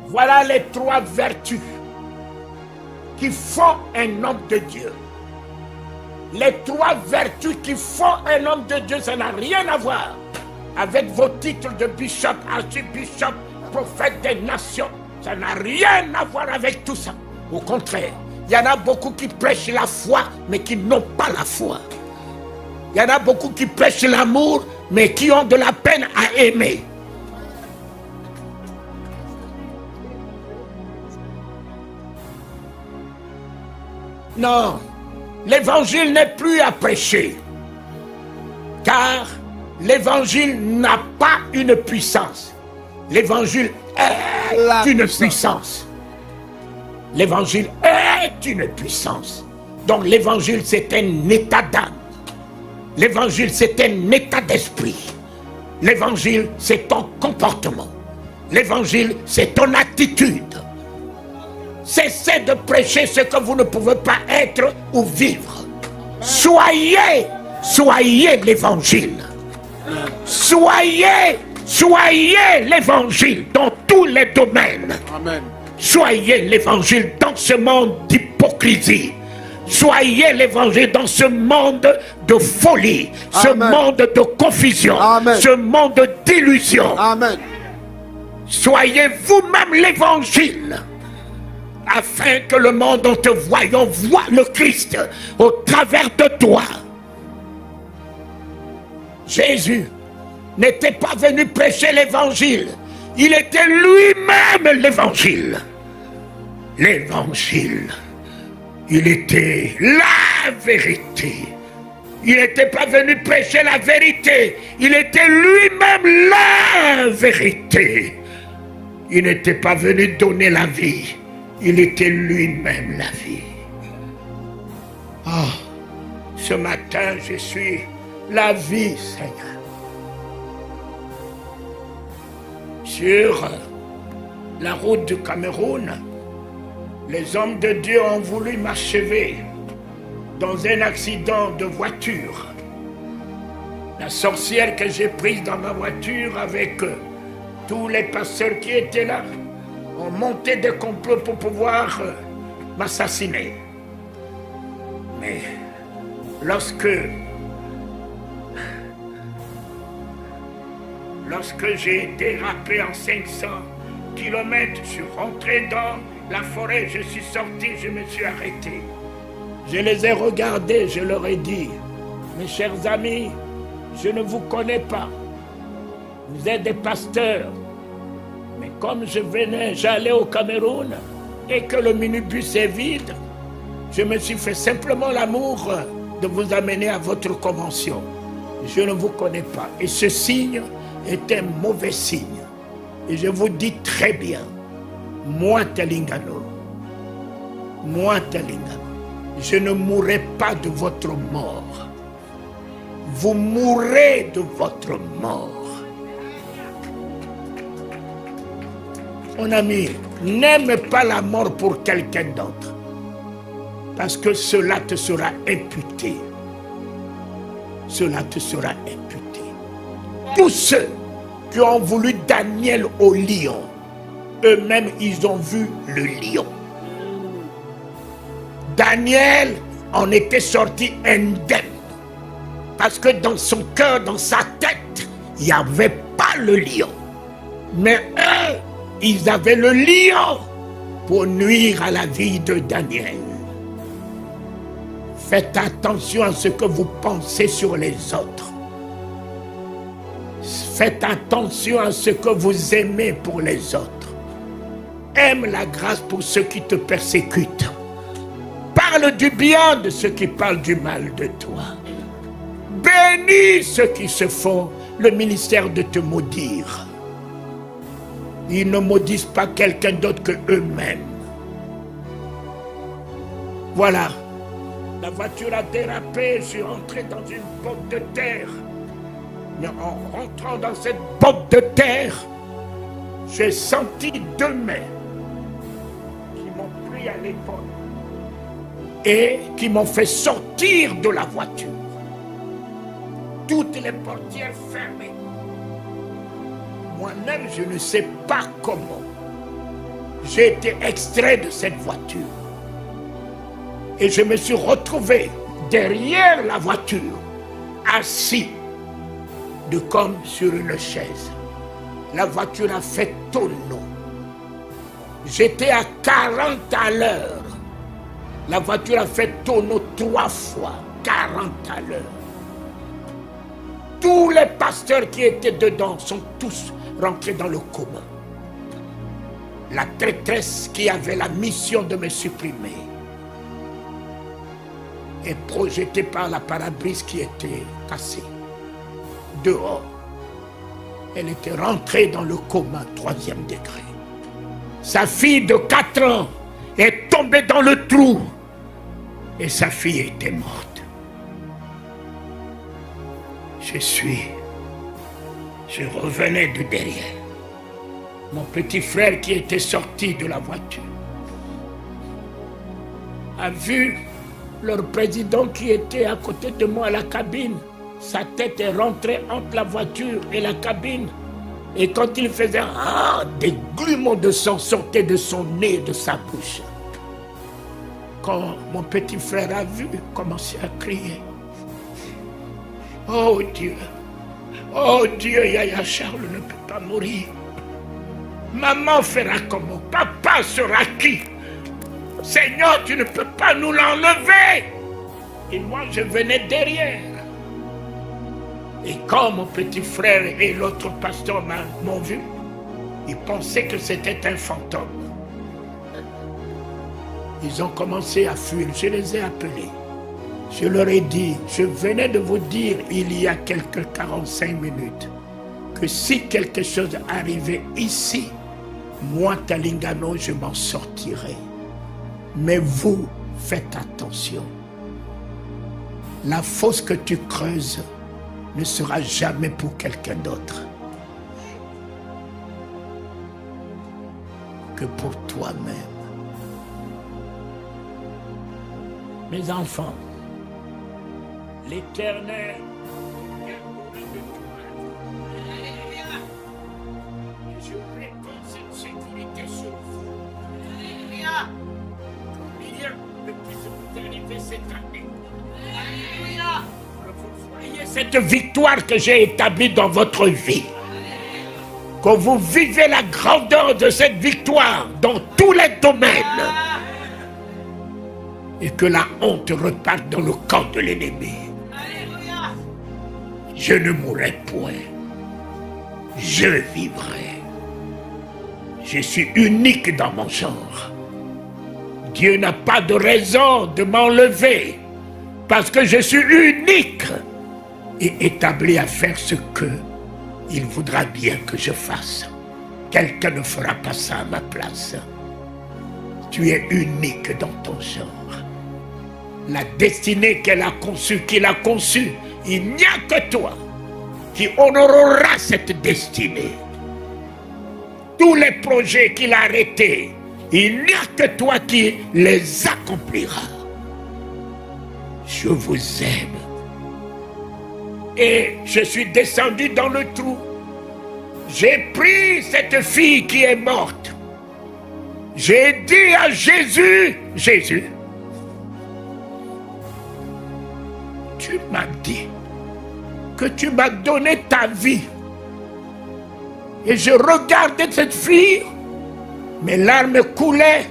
Voilà les 3 vertus qui font un homme de Dieu. Les 3 vertus qui font un homme de Dieu, ça n'a rien à voir avec vos titres de bishop, archibishop, prophète des nations. Ça n'a rien à voir avec tout ça. Au contraire, il y en a beaucoup qui prêchent la foi, mais qui n'ont pas la foi. Il y en a beaucoup qui prêchent l'amour, mais qui ont de la peine à aimer. Non, l'évangile n'est plus à prêcher, car l'évangile n'a pas une puissance. L'évangile est une puissance. L'évangile est une puissance. Donc l'évangile, c'est un état d'âme. L'évangile, c'est un état d'esprit. L'évangile, c'est ton comportement. L'évangile, c'est ton attitude. Cessez de prêcher ce que vous ne pouvez pas être ou vivre. Soyez l'évangile. Soyez l'évangile dans tous les domaines. Amen. Soyez l'évangile dans ce monde d'hypocrisie. Soyez l'évangile dans ce monde de folie, ce monde de confusion, ce monde d'illusion. Amen. Soyez vous-même l'évangile, afin que le monde en te voyant voie le Christ au travers de toi. Jésus n'était pas venu prêcher l'évangile, il était lui-même l'évangile. L'évangile, il était la vérité. Il n'était pas venu prêcher la vérité, il était lui-même la vérité. Il n'était pas venu donner la vie, il était lui-même la vie. Oh, ce matin, je suis la vie, Seigneur. Sur la route du Cameroun, les hommes de Dieu ont voulu m'achever dans un accident de voiture. La sorcière que j'ai prise dans ma voiture avec tous les pasteurs qui étaient là ont monté des complots pour pouvoir m'assassiner. Mais lorsque j'ai dérapé en 500 km, je suis rentré dans la forêt, je suis sorti, je me suis arrêté. Je les ai regardés, je leur ai dit, mes chers amis, je ne vous connais pas. Vous êtes des pasteurs. Mais comme j'allais au Cameroun et que le minibus est vide, je me suis fait simplement l'amour de vous amener à votre convention. Je ne vous connais pas. Et ce signe est un mauvais signe. Et je vous dis très bien, moi Talingano, je ne mourrai pas de votre mort. Vous mourrez de votre mort. Mon ami, n'aime pas la mort pour quelqu'un d'autre, parce que cela te sera imputé. Cela te sera imputé. Tous ceux qui ont voulu Daniel au lion, eux-mêmes, ils ont vu le lion. Daniel en était sorti indemne, parce que dans son cœur, dans sa tête, il n'y avait pas le lion. Mais eux, ils avaient le lion pour nuire à la vie de Daniel. Faites attention à ce que vous pensez sur les autres. Faites attention à ce que vous aimez pour les autres. Aime la grâce pour ceux qui te persécutent. Parle du bien de ceux qui parlent du mal de toi. Bénis ceux qui se font le ministère de te maudire. Ils ne maudissent pas quelqu'un d'autre que eux-mêmes. Voilà. La voiture a dérapé, je suis rentré dans une botte de terre. Mais en rentrant dans cette botte de terre, j'ai senti 2 mains qui m'ont pris à l'épaule et qui m'ont fait sortir de la voiture. Toutes les portières fermées. Moi-même, je ne sais pas comment. j'ai été extrait de cette voiture. Et je me suis retrouvé derrière la voiture, assis, comme sur une chaise. La voiture a fait tonneau. J'étais à 40 à l'heure. La voiture a fait tonneau 3 fois, 40 à l'heure. Tous les pasteurs qui étaient dedans sont tous rentrés dans le coma. La traîtresse qui avait la mission de me supprimer est projetée par la pare-brise qui était cassée. Dehors, elle était rentrée dans le coma 3e degré. Sa fille de 4 ans est tombée dans le trou et sa fille était morte. Je revenais de derrière. Mon petit frère qui était sorti de la voiture a vu leur président qui était à côté de moi à la cabine. Sa tête est rentrée entre la voiture et la cabine. Et quand il faisait des grumeaux de sang sortaient de son nez et de sa bouche. Quand mon petit frère a vu, il commençait à crier. Oh Dieu, Yaya Charles ne peut pas mourir. Maman fera comment? Papa sera qui? Seigneur, tu ne peux pas nous l'enlever. Et moi, je venais derrière. Et quand mon petit frère et l'autre pasteur m'ont vu, ils pensaient que c'était un fantôme. Ils ont commencé à fuir. Je les ai appelés. Je leur ai dit, je venais de vous dire il y a quelques 45 minutes que si quelque chose arrivait ici, moi, Talingano, je m'en sortirai. Mais vous, faites attention. La fosse que tu creuses ne sera jamais pour quelqu'un d'autre que pour toi-même. Mes enfants, l'Éternel je réponds cette sécurité sur vous. Combien de plus vous arrivez cette année? Que vous voyez cette victoire que j'ai établie dans votre vie. Que vous vivez la grandeur de cette victoire dans tous les domaines. Et que la honte reparte dans le camp de l'ennemi. Je ne mourrai point. Je vivrai. Je suis unique dans mon genre. Dieu n'a pas de raison de m'enlever parce que je suis unique et établi à faire ce que il voudra bien que je fasse. Quelqu'un ne fera pas ça à ma place. Tu es unique dans ton genre. La destinée qu'elle a conçue, qu'il a conçue, il n'y a que toi qui honorera cette destinée. Tous les projets qu'il a arrêtés, il n'y a que toi qui les accompliras. Je vous aime. Et je suis descendu dans le trou. J'ai pris cette fille qui est morte. J'ai dit à Jésus, Jésus, tu m'as dit que tu m'as donné ta vie. Et je regardais cette fille, mes larmes coulaient,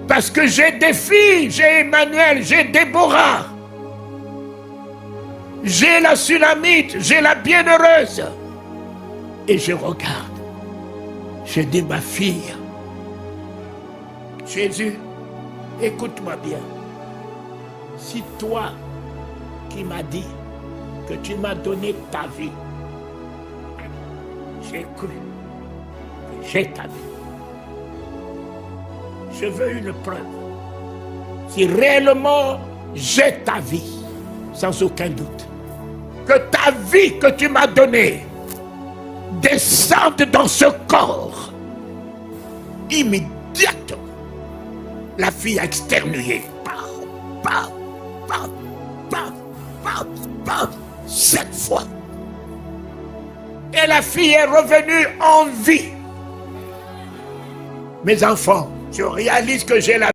parce que j'ai des filles, j'ai Emmanuel, j'ai Déborah, j'ai la Sulamite, j'ai la bienheureuse. Et je regarde, je dis ma fille, Jésus, écoute-moi bien, si toi qui m'as dit que tu m'as donné ta vie, j'ai cru que j'ai ta vie. Je veux une preuve. Si réellement j'ai ta vie, sans aucun doute, que ta vie que tu m'as donnée descende dans ce corps. Immédiatement, la fille a externué. 7 fois. Et la fille est revenue en vie. Mes enfants, je réalise que j'ai la